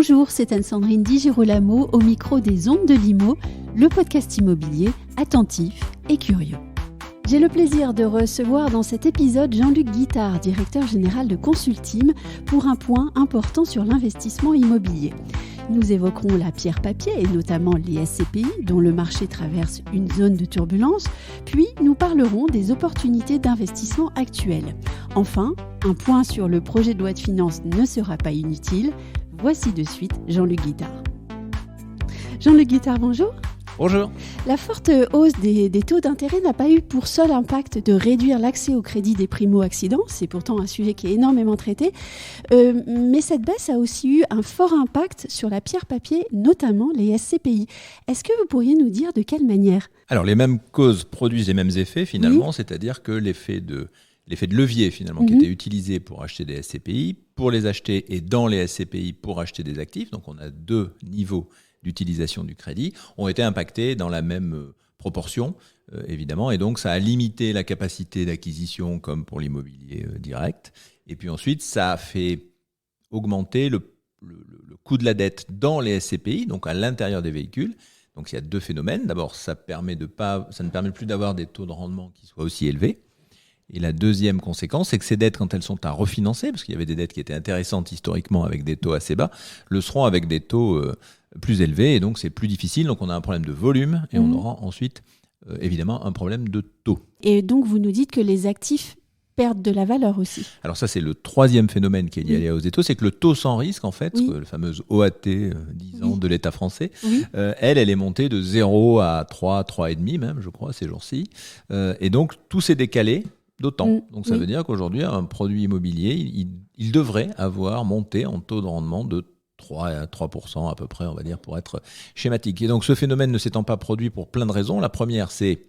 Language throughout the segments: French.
Bonjour, c'est Anne-Sandrine Di Girolamo au micro des Ondes de l'Imo, le podcast immobilier attentif et curieux. J'ai le plaisir de recevoir dans cet épisode Jean-Luc Guittard, directeur général de Consultime, pour un point important sur l'investissement immobilier. Nous évoquerons la pierre papier et notamment les SCPI dont le marché traverse une zone de turbulence, puis nous parlerons des opportunités d'investissement actuelles. Enfin, un point sur le projet de loi de finances ne sera pas inutile. Voici de suite Jean-Luc Guittard. Jean-Luc Guittard, bonjour. Bonjour. La forte hausse des taux d'intérêt n'a pas eu pour seul impact de réduire l'accès au crédit des primo-accédants. C'est pourtant un sujet qui est énormément traité. Mais cette baisse a aussi eu un fort impact sur la pierre papier, notamment les SCPI. Est-ce que vous pourriez nous dire de quelle manière ? Alors, les mêmes causes produisent les mêmes effets, finalement, c'est-à-dire que l'effet de levier, finalement, qui était utilisé pour acheter des SCPI, pour les acheter et dans les SCPI pour acheter des actifs, donc on a deux niveaux d'utilisation du crédit, ont été impactés dans la même proportion, évidemment. Et donc, ça a limité la capacité d'acquisition comme pour l'immobilier direct. Et puis ensuite, ça a fait augmenter le coût de la dette dans les SCPI, donc à l'intérieur des véhicules. Donc, il y a deux phénomènes. D'abord, ça ne permet plus d'avoir des taux de rendement qui soient aussi élevés. Et la deuxième conséquence, c'est que ces dettes, quand elles sont à refinancer, parce qu'il y avait des dettes qui étaient intéressantes historiquement avec des taux assez bas, le seront avec des taux plus élevés, et donc c'est plus difficile. Donc on a un problème de volume, et on aura ensuite évidemment un problème de taux. Et donc vous nous dites que les actifs perdent de la valeur aussi. Alors ça, c'est le troisième phénomène qui est lié à la hausse des taux, c'est que le taux sans risque, en fait, le fameuse OAT 10 ans de l'État français, elle est montée de 0 à 3, 3,5 même, je crois, ces jours-ci. Et donc tout s'est décalé d'autant. Donc ça veut dire qu'aujourd'hui, un produit immobilier, il devrait avoir monté en taux de rendement de 3% à peu près, on va dire, pour être schématique. Et donc ce phénomène ne s'étant pas produit pour plein de raisons. La première, c'est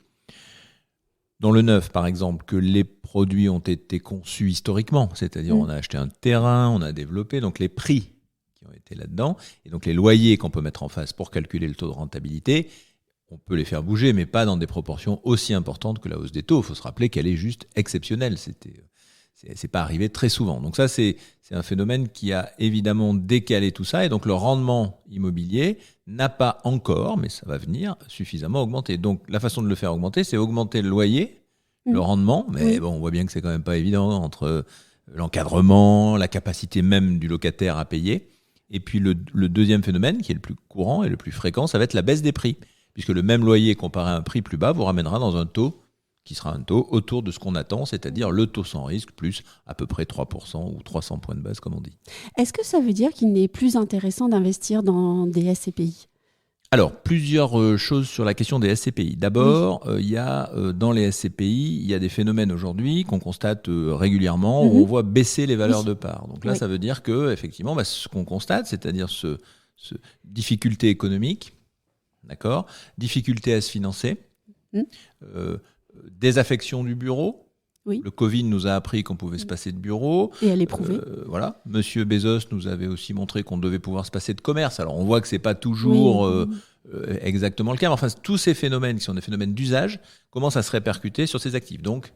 dans le neuf, par exemple, que les produits ont été conçus historiquement. C'est-à-dire on a acheté un terrain, on a développé, donc les prix qui ont été là-dedans, et donc les loyers qu'on peut mettre en face pour calculer le taux de rentabilité, on peut les faire bouger, mais pas dans des proportions aussi importantes que la hausse des taux. Il faut se rappeler qu'elle est juste exceptionnelle. C'est pas arrivé très souvent. Donc ça, c'est un phénomène qui a évidemment décalé tout ça. Et donc le rendement immobilier n'a pas encore, mais ça va venir, suffisamment augmenter. Donc la façon de le faire augmenter, c'est augmenter le loyer, le rendement. Mais bon, on voit bien que c'est quand même pas évident entre l'encadrement, la capacité même du locataire à payer. Et puis le deuxième phénomène, qui est le plus courant et le plus fréquent, ça va être la baisse des prix. Puisque le même loyer comparé à un prix plus bas vous ramènera dans un taux qui sera un taux autour de ce qu'on attend, c'est-à-dire le taux sans risque plus à peu près 3% ou 300 points de base, comme on dit. Est-ce que ça veut dire qu'il n'est plus intéressant d'investir dans des SCPI ? Alors, plusieurs choses sur la question des SCPI. D'abord, il y a dans les SCPI, il y a des phénomènes aujourd'hui qu'on constate régulièrement où on voit baisser les valeurs de part. Donc là, ça veut dire que effectivement, ce qu'on constate, c'est-à-dire ce difficulté économique, d'accord, difficulté à se financer, désaffection du bureau. Le Covid nous a appris qu'on pouvait se passer de bureau. Et à l'éprouver. Voilà. Monsieur Bezos nous avait aussi montré qu'on devait pouvoir se passer de commerce. Alors on voit que c'est pas toujours exactement le cas, mais enfin tous ces phénomènes qui sont des phénomènes d'usage commencent à se répercuter sur ces actifs. Donc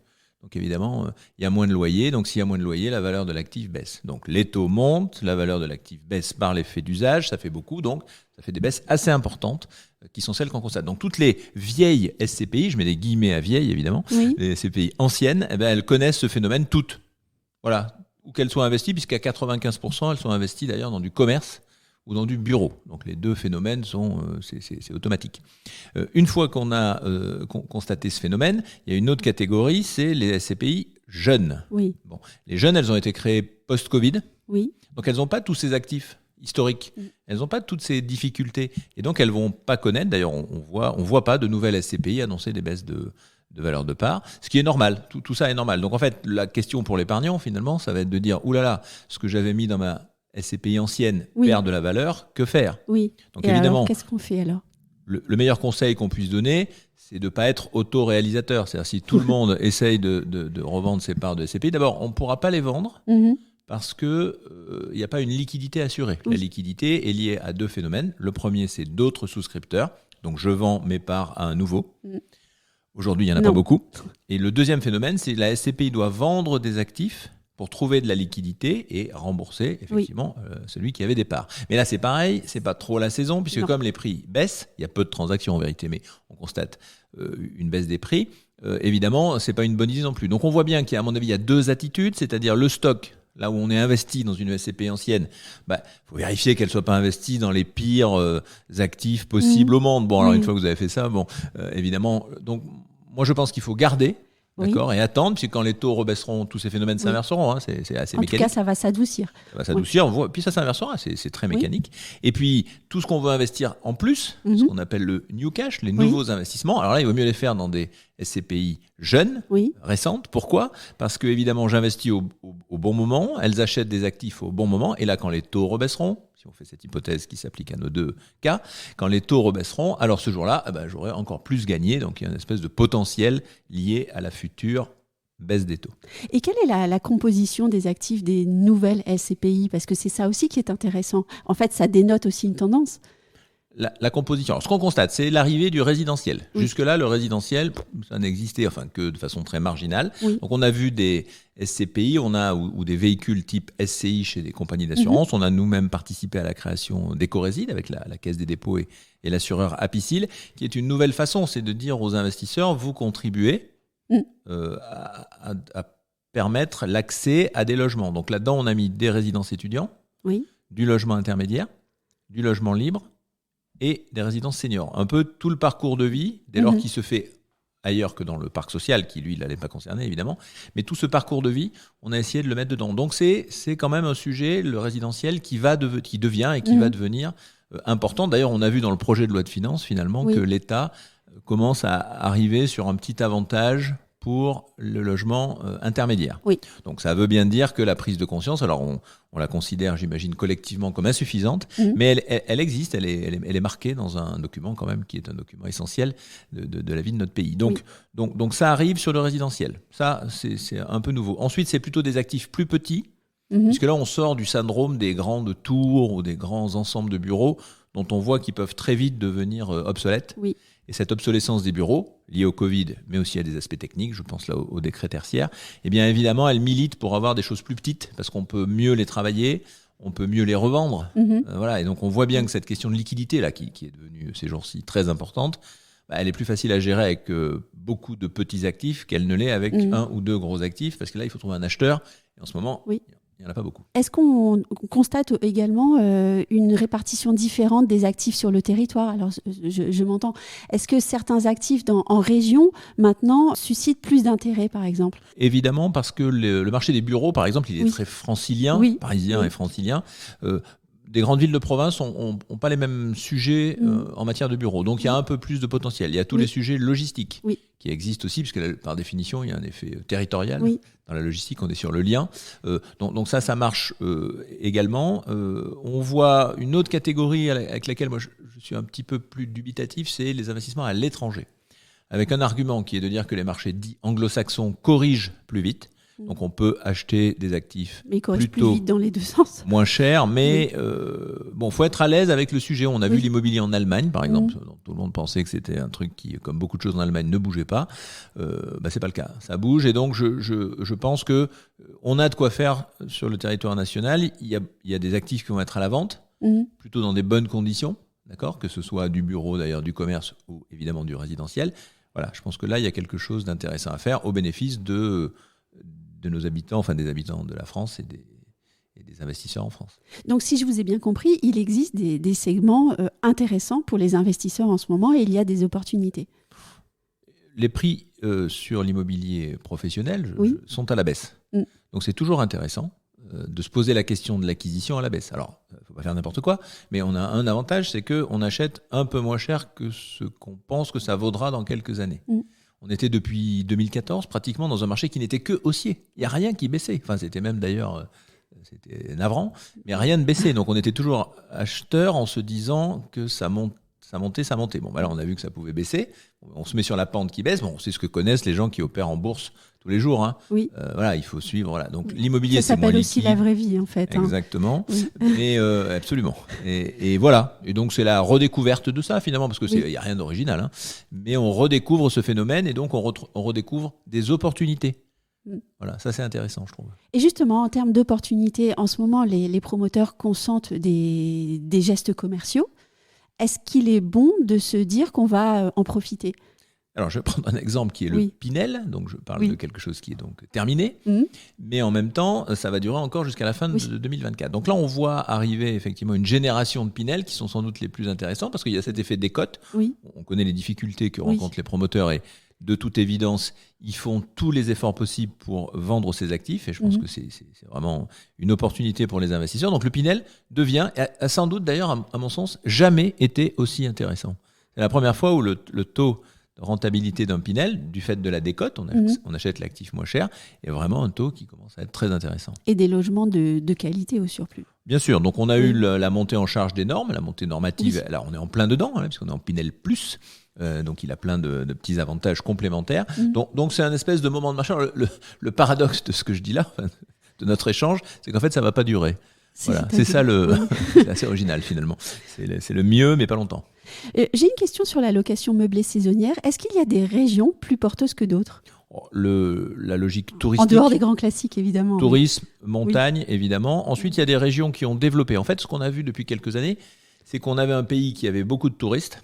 évidemment, il y a moins de loyer. Donc s'il y a moins de loyer, la valeur de l'actif baisse. Donc les taux montent, la valeur de l'actif baisse par l'effet d'usage, ça fait beaucoup. Donc ça fait des baisses assez importantes qui sont celles qu'on constate. Donc toutes les vieilles SCPI, je mets des guillemets à vieilles évidemment, les SCPI anciennes, elles connaissent ce phénomène toutes. Voilà, où qu'elles soient investies, puisqu'à 95%, elles sont investies d'ailleurs dans du commerce ou dans du bureau. Donc les deux phénomènes c'est automatique. Une fois qu'on a constaté ce phénomène, il y a une autre catégorie, c'est les SCPI jeunes. Bon, les jeunes, elles ont été créées post-Covid, donc elles n'ont pas tous ces actifs historiques, elles n'ont pas toutes ces difficultés, et donc elles ne vont pas connaître, d'ailleurs on voit pas de nouvelles SCPI annoncer des baisses de valeur de part, ce qui est normal, tout ça est normal. Donc en fait, la question pour l'épargnant finalement, ça va être de dire, oulala, ce que j'avais mis dans ma SCPI ancienne perd de la valeur, que faire ? Donc et évidemment, alors, qu'est-ce qu'on fait alors ? Le meilleur conseil qu'on puisse donner, c'est de ne pas être auto-réalisateur. C'est-à-dire si tout le monde essaye de revendre ses parts de SCPI, d'abord, on ne pourra pas les vendre parce qu'il n'y a pas une liquidité assurée. La liquidité est liée à deux phénomènes. Le premier, c'est d'autres souscripteurs. Donc je vends mes parts à un nouveau. Aujourd'hui, il n'y en a pas beaucoup. Et le deuxième phénomène, c'est que la SCPI doit vendre des actifs pour trouver de la liquidité et rembourser effectivement celui qui avait des parts. Mais là c'est pareil, c'est pas trop la saison puisque comme les prix baissent, il y a peu de transactions en vérité, mais on constate une baisse des prix. Évidemment, c'est pas une bonne idée non plus. Donc on voit bien qu'à mon avis il y a deux attitudes, c'est-à-dire le stock. Là où on est investi dans une SCPI ancienne, faut vérifier qu'elle soit pas investie dans les pires actifs possibles au monde. Bon, alors une fois que vous avez fait ça, évidemment, donc moi je pense qu'il faut garder. D'accord, et attendre, puisque quand les taux rebaisseront, tous ces phénomènes s'inverseront, c'est assez mécanique. En tout cas, ça va s'adoucir. Ça va s'adoucir, puis ça s'inversera, c'est très mécanique. Et puis, tout ce qu'on veut investir en plus, ce qu'on appelle le new cash, les nouveaux investissements, alors là, il vaut mieux les faire dans des SCPI jeunes, récentes. Pourquoi ? Parce que, évidemment, j'investis au bon moment, elles achètent des actifs au bon moment, et là, quand les taux rebaisseront, si on fait cette hypothèse qui s'applique à nos deux cas, quand les taux rebaisseront, alors ce jour-là, j'aurai encore plus gagné. Donc il y a une espèce de potentiel lié à la future baisse des taux. Et quelle est la composition des actifs des nouvelles SCPI ? Parce que c'est ça aussi qui est intéressant. En fait, ça dénote aussi une tendance. La composition. Alors, ce qu'on constate, c'est l'arrivée du résidentiel. Jusque-là, le résidentiel, ça n'existait que de façon très marginale. Donc, on a vu des SCPI, ou des véhicules type SCI chez des compagnies d'assurance. On a nous-mêmes participé à la création d'Ecorésil avec la Caisse des dépôts et l'assureur Apicil, qui est une nouvelle façon, c'est de dire aux investisseurs, vous contribuez à permettre l'accès à des logements. Donc là-dedans, on a mis des résidences étudiants, du logement intermédiaire, du logement libre, et des résidences seniors. Un peu tout le parcours de vie, dès lors qu'il se fait ailleurs que dans le parc social, qui lui, il n'allait pas concerner évidemment, mais tout ce parcours de vie, on a essayé de le mettre dedans. Donc c'est quand même un sujet, le résidentiel, qui devient et qui va devenir important. D'ailleurs, on a vu dans le projet de loi de finances, finalement, que l'État commence à arriver sur un petit avantage pour le logement intermédiaire. Donc ça veut bien dire que la prise de conscience, alors on la considère, j'imagine, collectivement comme insuffisante, mais elle existe, elle est marquée dans un document quand même qui est un document essentiel de la vie de notre pays. Donc ça arrive sur le résidentiel. Ça, c'est un peu nouveau. Ensuite, c'est plutôt des actifs plus petits, puisque là, on sort du syndrome des grandes tours ou des grands ensembles de bureaux dont on voit qu'ils peuvent très vite devenir obsolètes. Et cette obsolescence des bureaux, liée au Covid, mais aussi à des aspects techniques, je pense là au décret tertiaire, eh bien évidemment, elle milite pour avoir des choses plus petites, parce qu'on peut mieux les travailler, on peut mieux les revendre. Et donc on voit bien que cette question de liquidité, là, qui est devenue ces jours-ci très importante, elle est plus facile à gérer avec beaucoup de petits actifs qu'elle ne l'est avec un ou deux gros actifs, parce que là, il faut trouver un acheteur, et en ce moment... Il n'y en a pas beaucoup. Est-ce qu'on constate également une répartition différente des actifs sur le territoire ? Alors, je m'entends. Est-ce que certains actifs en région, maintenant, suscitent plus d'intérêt, par exemple ? Évidemment, parce que le marché des bureaux, par exemple, il est très francilien, parisien et francilien. Des grandes villes de province n'ont pas les mêmes sujets en matière de bureaux. Donc, il y a un peu plus de potentiel. Il y a tous les sujets logistiques qui existent aussi, puisque par définition, il y a un effet territorial. Dans la logistique, on est sur le lien. Donc ça marche également. On voit une autre catégorie avec laquelle moi je suis un petit peu plus dubitatif, c'est les investissements à l'étranger. Avec un argument qui est de dire que les marchés dits anglo-saxons corrigent plus vite. Donc on peut acheter des actifs plutôt plus vite dans les deux sens. Moins chers, mais faut être à l'aise avec le sujet. On a vu l'immobilier en Allemagne, par exemple, dont tout le monde pensait que c'était un truc qui, comme beaucoup de choses en Allemagne, ne bougeait pas. C'est pas le cas. Ça bouge, et donc je pense que on a de quoi faire sur le territoire national. Il y a des actifs qui vont être à la vente, plutôt dans des bonnes conditions, d'accord, que ce soit du bureau, d'ailleurs, du commerce ou évidemment du résidentiel. Voilà, je pense que là, il y a quelque chose d'intéressant à faire au bénéfice de nos habitants, des habitants de la France et des investisseurs en France. Donc, si je vous ai bien compris, il existe des segments intéressants pour les investisseurs en ce moment, et il y a des opportunités. Les prix sur l'immobilier professionnel sont à la baisse. Donc, c'est toujours intéressant de se poser la question de l'acquisition à la baisse. Alors, il ne faut pas faire n'importe quoi, mais on a un avantage, c'est qu'on achète un peu moins cher que ce qu'on pense que ça vaudra dans quelques années. On était depuis 2014 pratiquement dans un marché qui n'était que haussier. Il n'y a rien qui baissait. C'était même d'ailleurs, c'était navrant, mais rien ne baissait. Donc on était toujours acheteur en se disant que ça montait. Bon, là on a vu que ça pouvait baisser. On se met sur la pente qui baisse. Bon, c'est ce que connaissent les gens qui opèrent en bourse tous les jours. Il faut suivre. Voilà. Donc l'immobilier, c'est moins liquide. Ça s'appelle aussi la vraie vie, en fait. Exactement. Mais absolument. Et voilà. Et donc c'est la redécouverte de ça finalement, parce que il y a rien d'original. Mais on redécouvre ce phénomène, et donc on redécouvre des opportunités Voilà, ça c'est intéressant, je trouve. Et justement, en termes d'opportunités, en ce moment, les promoteurs consentent des gestes commerciaux. Est-ce qu'il est bon de se dire qu'on va en profiter ? Alors, je vais prendre un exemple qui est le Pinel. Donc, je parle de quelque chose qui est donc terminé. Mais en même temps, ça va durer encore jusqu'à la fin de 2024. Donc là, on voit arriver effectivement une génération de Pinel qui sont sans doute les plus intéressants parce qu'il y a cet effet décote. On connaît les difficultés que rencontrent les promoteurs et de toute évidence, ils font tous les efforts possibles pour vendre ces actifs. Et je pense que c'est vraiment une opportunité pour les investisseurs. Donc le Pinel devient, a sans doute d'ailleurs, à mon sens, jamais été aussi intéressant. C'est la première fois où le taux de rentabilité d'un Pinel, du fait de la décote, on achète l'actif moins cher, est vraiment un taux qui commence à être très intéressant. Et des logements de qualité au surplus. Bien sûr, donc on a eu la montée en charge des normes, la montée normative, là on est en plein dedans, puisqu'on est en Pinel+, donc il a plein de petits avantages complémentaires. Donc c'est un espèce de moment de marché. Le paradoxe de ce que je dis là, de notre échange, c'est qu'en fait ça ne va pas durer. Voilà, c'est ça c'est assez original finalement. C'est le mieux, mais pas longtemps. J'ai une question sur la location meublée saisonnière. Est-ce qu'il y a des régions plus porteuses que d'autres ? La logique touristique. En dehors des grands classiques, évidemment. Tourisme, montagne, évidemment. Ensuite, il y a des régions qui ont développé. En fait, ce qu'on a vu depuis quelques années, c'est qu'on avait un pays qui avait beaucoup de touristes.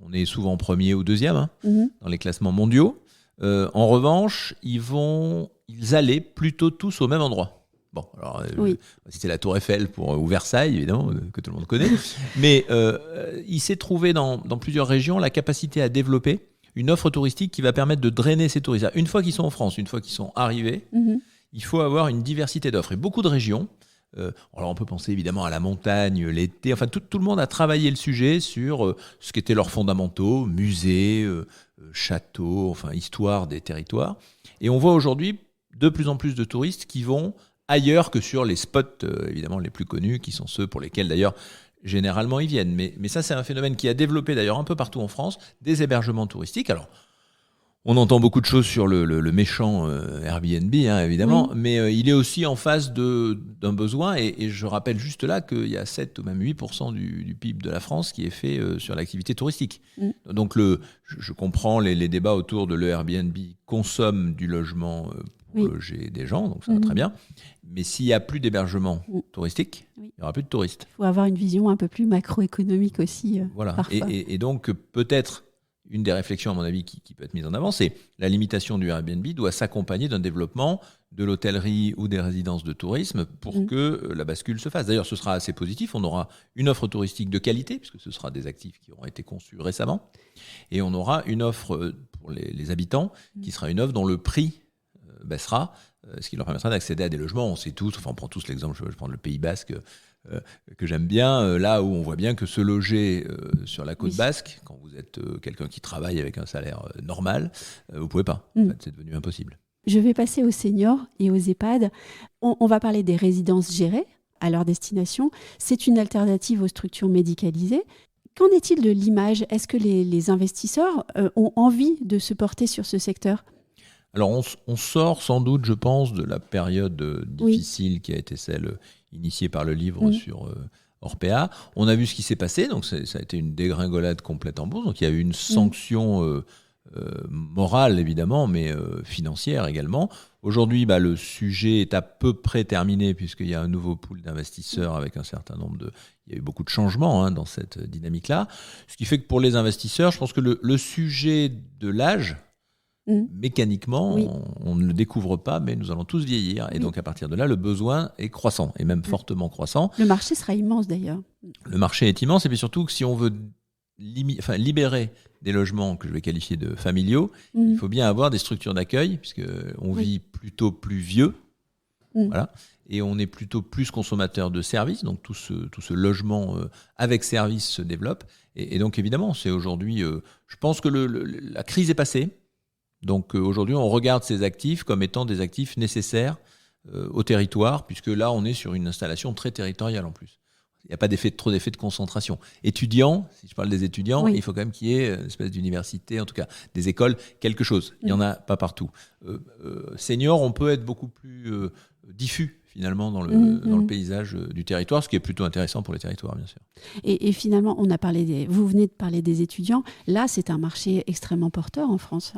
On est souvent premier ou deuxième dans les classements mondiaux. En revanche, ils allaient plutôt tous au même endroit. Bon, alors, c'était la Tour Eiffel ou Versailles, évidemment, que tout le monde connaît. Mais il s'est trouvé dans plusieurs régions la capacité à développer une offre touristique qui va permettre de drainer ces touristes. Une fois qu'ils sont en France, une fois qu'ils sont arrivés, il faut avoir une diversité d'offres. Et beaucoup de régions, alors on peut penser évidemment à la montagne, l'été, enfin tout le monde a travaillé le sujet sur ce qu'étaient leurs fondamentaux, musées, châteaux, enfin histoire des territoires. Et on voit aujourd'hui de plus en plus de touristes qui vont ailleurs que sur les spots, évidemment, les plus connus, qui sont ceux pour lesquels, d'ailleurs, généralement, ils viennent. Mais ça, c'est un phénomène qui a développé, d'ailleurs, un peu partout en France, des hébergements touristiques. Alors, on entend beaucoup de choses sur le méchant Airbnb, évidemment, mais il est aussi en face d'un besoin. Et je rappelle juste là qu'il y a 7 ou même 8% du PIB de la France qui est fait sur l'activité touristique. Donc, je comprends les débats autour de l'Airbnb consomme du logement pour loger des gens, donc ça va très bien. Mais s'il n'y a plus d'hébergement touristique, il n'y aura plus de touristes. Il faut avoir une vision un peu plus macroéconomique aussi. Voilà. Parfois. Et donc, peut-être, une des réflexions, à mon avis, qui peut être mise en avant, c'est la limitation du Airbnb doit s'accompagner d'un développement de l'hôtellerie ou des résidences de tourisme pour que la bascule se fasse. D'ailleurs, ce sera assez positif. On aura une offre touristique de qualité, puisque ce sera des actifs qui auront été conçus récemment. Et on aura une offre pour les habitants qui sera une offre dont le prix baissera, ce qui leur permettra d'accéder à des logements. On sait tous, on prend tous l'exemple, je vais prendre le Pays Basque, que j'aime bien, là où on voit bien que se loger sur la côte basque, quand vous êtes quelqu'un qui travaille avec un salaire normal, vous ne pouvez pas. En fait, c'est devenu impossible. Je vais passer aux seniors et aux EHPAD. On va parler des résidences gérées à leur destination. C'est une alternative aux structures médicalisées. Qu'en est-il de l'image ? Est-ce que les investisseurs ont envie de se porter sur ce secteur ? Alors, on sort sans doute, je pense, de la période difficile qui a été celle initiée par le livre sur Orpea. On a vu ce qui s'est passé, donc ça a été une dégringolade complète en bourse. Donc, il y a eu une sanction morale, évidemment, mais financière également. Aujourd'hui, le sujet est à peu près terminé puisqu'il y a un nouveau pool d'investisseurs avec un certain nombre Il y a eu beaucoup de changements dans cette dynamique-là. Ce qui fait que pour les investisseurs, je pense que le sujet de l'âge, mécaniquement, on ne le découvre pas, mais nous allons tous vieillir. Et donc, à partir de là, le besoin est croissant, et même fortement croissant. Le marché sera immense, d'ailleurs. Le marché est immense, et puis surtout que si on veut libérer des logements que je vais qualifier de familiaux, il faut bien avoir des structures d'accueil, puisqu'on vit plutôt plus vieux, voilà, et on est plutôt plus consommateur de services, donc tout ce logement avec services se développe. Et donc, évidemment, c'est aujourd'hui... je pense que la crise est passée. Donc aujourd'hui, on regarde ces actifs comme étant des actifs nécessaires au territoire, puisque là, on est sur une installation très territoriale en plus. Il n'y a pas trop d'effet de concentration. Étudiants, si je parle des étudiants, il faut quand même qu'il y ait une espèce d'université, en tout cas des écoles, quelque chose. Il n'y en a pas partout. Seniors, on peut être beaucoup plus diffus finalement dans le paysage du territoire, ce qui est plutôt intéressant pour les territoires, bien sûr. Et finalement, vous venez de parler des étudiants. Là, c'est un marché extrêmement porteur en France.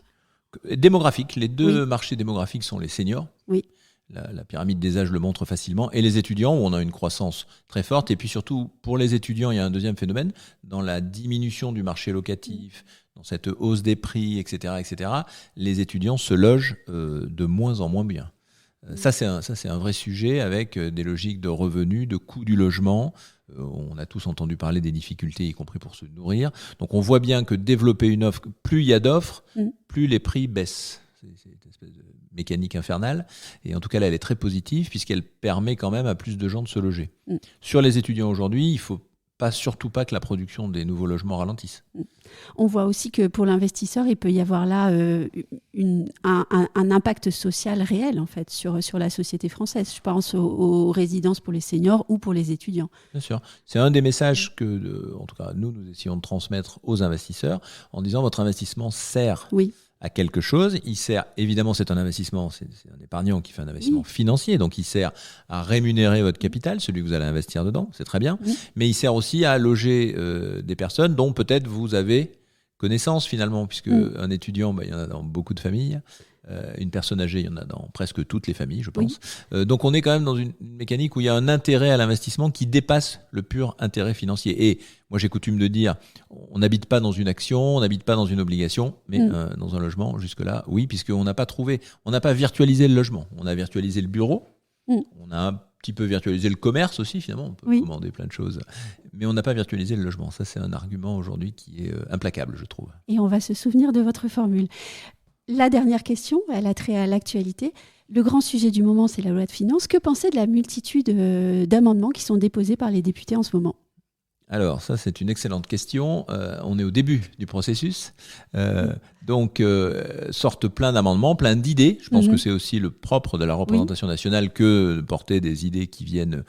Démographique, les deux marchés démographiques sont les seniors. Oui. La pyramide des âges le montre facilement. Et les étudiants, où on a une croissance très forte. Et puis surtout, pour les étudiants, il y a un deuxième phénomène. Dans la diminution du marché locatif, dans cette hausse des prix, etc., les étudiants se logent de moins en moins bien. Ça, c'est un vrai sujet avec des logiques de revenus, de coût du logement. On a tous entendu parler des difficultés, y compris pour se nourrir. Donc on voit bien que développer une offre, plus il y a d'offres, plus les prix baissent. C'est une espèce de mécanique infernale. Et en tout cas, là, elle est très positive puisqu'elle permet quand même à plus de gens de se loger. Sur les étudiants aujourd'hui, il ne faut surtout pas que la production des nouveaux logements ralentisse. On voit aussi que pour l'investisseur, il peut y avoir là un impact social réel en fait, sur la société française. Je pense aux résidences pour les seniors ou pour les étudiants. Bien sûr. C'est un des messages que, en tout cas, nous essayons de transmettre aux investisseurs en disant votre investissement sert à quelque chose. Il sert, évidemment, c'est un investissement, c'est un épargnant qui fait un investissement financier, donc il sert à rémunérer votre capital, celui que vous allez investir dedans, c'est très bien, mais il sert aussi à loger des personnes dont peut-être vous avez connaissance finalement, puisque un étudiant, il y en a dans beaucoup de familles, une personne âgée, il y en a dans presque toutes les familles, je pense. Donc on est quand même dans une mécanique où il y a un intérêt à l'investissement qui dépasse le pur intérêt financier. Et moi j'ai coutume de dire, on n'habite pas dans une action, on n'habite pas dans une obligation, mais dans un logement, jusque-là, oui, puisqu'on n'a pas virtualisé le logement. On a virtualisé le bureau, on a un petit peu virtualisé le commerce aussi, finalement, on peut commander plein de choses, mais on n'a pas virtualisé le logement. Ça, c'est un argument aujourd'hui qui est implacable, je trouve. Et on va se souvenir de votre formule. La dernière question, elle a trait à l'actualité. Le grand sujet du moment, c'est la loi de finances. Que penser de la multitude d'amendements qui sont déposés par les députés en ce moment ? Alors, ça, c'est une excellente question. On est au début du processus. Donc, sortent plein d'amendements, plein d'idées. Je pense que c'est aussi le propre de la représentation nationale que de porter des idées qui viennent,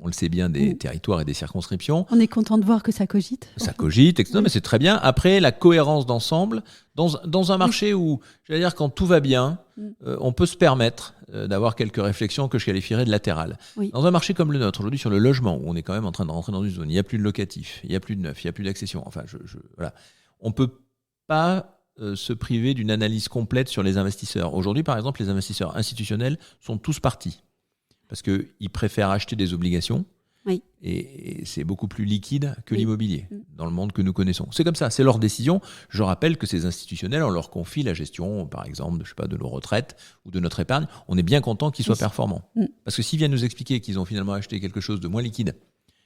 on le sait bien, des territoires et des circonscriptions. On est content de voir que ça cogite. Ça cogite, etc. Mais c'est très bien. Après, la cohérence d'ensemble, dans un marché où, j'allais dire, quand tout va bien, on peut se permettre d'avoir quelques réflexions que je qualifierais de latérales. Dans un marché comme le nôtre, aujourd'hui sur le logement, où on est quand même en train de rentrer dans une zone, il n'y a plus de locatif, il n'y a plus de neuf, il n'y a plus d'accession. Enfin, voilà. On ne peut pas se priver d'une analyse complète sur les investisseurs. Aujourd'hui, par exemple, les investisseurs institutionnels sont tous partis parce qu'ils préfèrent acheter des obligations. Et c'est beaucoup plus liquide que l'immobilier dans le monde que nous connaissons. C'est comme ça, c'est leur décision. Je rappelle que ces institutionnels, on leur confie la gestion, par exemple, de nos retraites ou de notre épargne. On est bien content qu'ils soient performants. Parce que s'ils viennent nous expliquer qu'ils ont finalement acheté quelque chose de moins liquide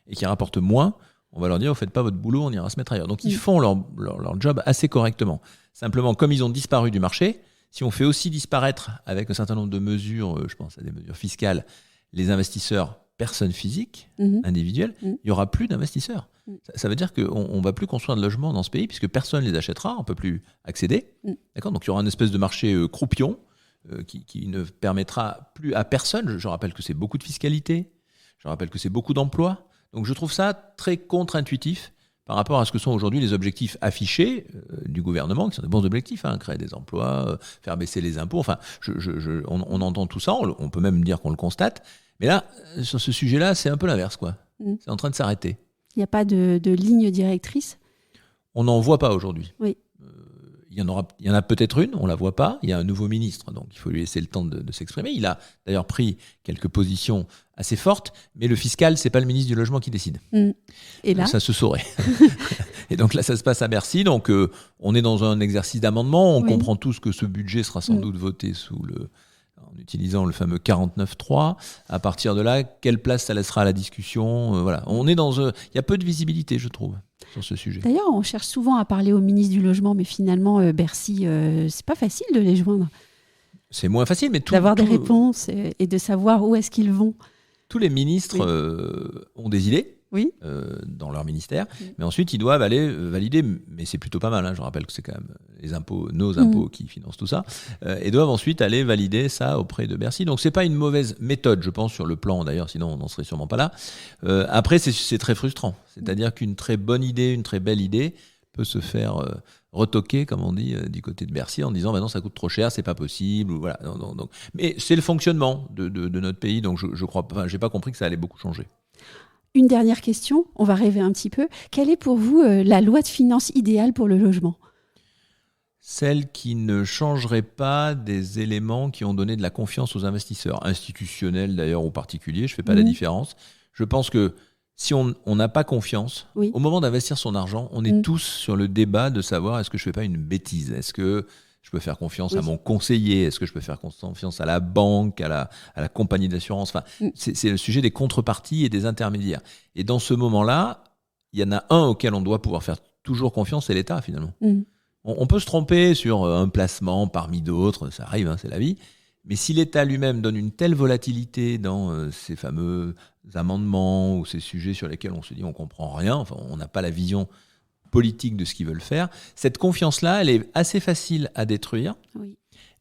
et qui rapporte moins, on va leur dire, vous ne faites pas votre boulot, on ira se mettre ailleurs. Donc ils font leur job assez correctement. Simplement, comme ils ont disparu du marché, si on fait aussi disparaître avec un certain nombre de mesures, je pense à des mesures fiscales, les investisseurs personnes physiques, individuelles, il n'y aura plus d'investisseurs. Ça veut dire qu'on ne va plus construire de logements dans ce pays puisque personne ne les achètera, on ne peut plus accéder. D'accord ? Donc il y aura une espèce de marché croupion qui ne permettra plus à personne. Je rappelle que c'est beaucoup de fiscalité, je rappelle que c'est beaucoup d'emplois. Donc je trouve ça très contre-intuitif par rapport à ce que sont aujourd'hui les objectifs affichés du gouvernement, qui sont des bons objectifs, créer des emplois, faire baisser les impôts. Enfin, on entend tout ça, on peut même dire qu'on le constate. Mais là, sur ce sujet-là, c'est un peu l'inverse, quoi. C'est en train de s'arrêter. Il n'y a pas de ligne directrice ? On n'en voit pas aujourd'hui. Oui. Il y en a peut-être une, on ne la voit pas. Il y a un nouveau ministre, donc il faut lui laisser le temps de s'exprimer. Il a d'ailleurs pris quelques positions assez fortes, mais le fiscal, ce n'est pas le ministre du Logement qui décide. Et là ça se saurait. Et donc là, ça se passe à Bercy. Donc on est dans un exercice d'amendement. On comprend tous que ce budget sera sans doute voté en utilisant le fameux 49.3. À partir de là, quelle place ça laissera à la discussion ? Voilà. On est il y a peu de visibilité, je trouve, sur ce sujet. D'ailleurs, on cherche souvent à parler au ministre du Logement, mais finalement, Bercy, c'est pas facile de les joindre. C'est moins facile, mais d'avoir des réponses et de savoir où est-ce qu'ils vont. Tous les ministres ont des idées. Dans leur ministère, mais ensuite ils doivent aller valider, mais c'est plutôt pas mal, je rappelle que c'est quand même les impôts, nos impôts qui financent tout ça, et doivent ensuite aller valider ça auprès de Bercy. Donc c'est pas une mauvaise méthode, je pense, sur le plan d'ailleurs, sinon on n'en serait sûrement pas là. Après c'est très frustrant, c'est-à-dire qu'une très bonne idée, une très belle idée peut se faire retoquer, comme on dit, du côté de Bercy en disant non, ça coûte trop cher, c'est pas possible, ou voilà. Donc, mais c'est le fonctionnement de notre pays, donc je crois, j'ai pas compris que ça allait beaucoup changer. Une dernière question, on va rêver un petit peu. Quelle est pour vous la loi de finances idéale pour le logement ? celle qui ne changerait pas des éléments qui ont donné de la confiance aux investisseurs, institutionnels d'ailleurs ou particuliers, je ne fais pas la différence. Je pense que si on n'a pas confiance, au moment d'investir son argent, on est tous sur le débat de savoir est-ce que je ne fais pas une bêtise ? Est-ce que je peux faire confiance à mon conseiller ? Est-ce que je peux faire confiance à la banque, à la compagnie d'assurance ? Enfin, c'est le sujet des contreparties et des intermédiaires. Et dans ce moment-là, il y en a un auquel on doit pouvoir faire toujours confiance, c'est l'État finalement. On peut se tromper sur un placement parmi d'autres, ça arrive, c'est la vie. Mais si l'État lui-même donne une telle volatilité dans ces fameux amendements ou ces sujets sur lesquels on se dit on ne comprend rien, enfin, on n'a pas la vision politique de ce qu'ils veulent faire, cette confiance-là, elle est assez facile à détruire,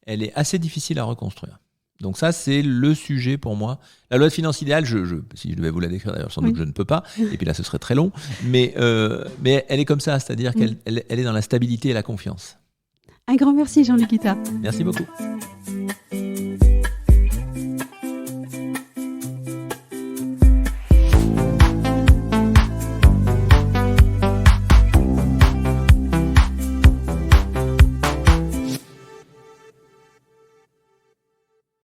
elle est assez difficile à reconstruire. Donc ça, c'est le sujet pour moi. La loi de finances idéale, si je devais vous la décrire d'ailleurs, sans doute que je ne peux pas, et puis là ce serait très long, mais elle est comme ça, c'est-à-dire qu'elle est dans la stabilité et la confiance. Un grand merci Jean-Luc Guittard. Merci beaucoup.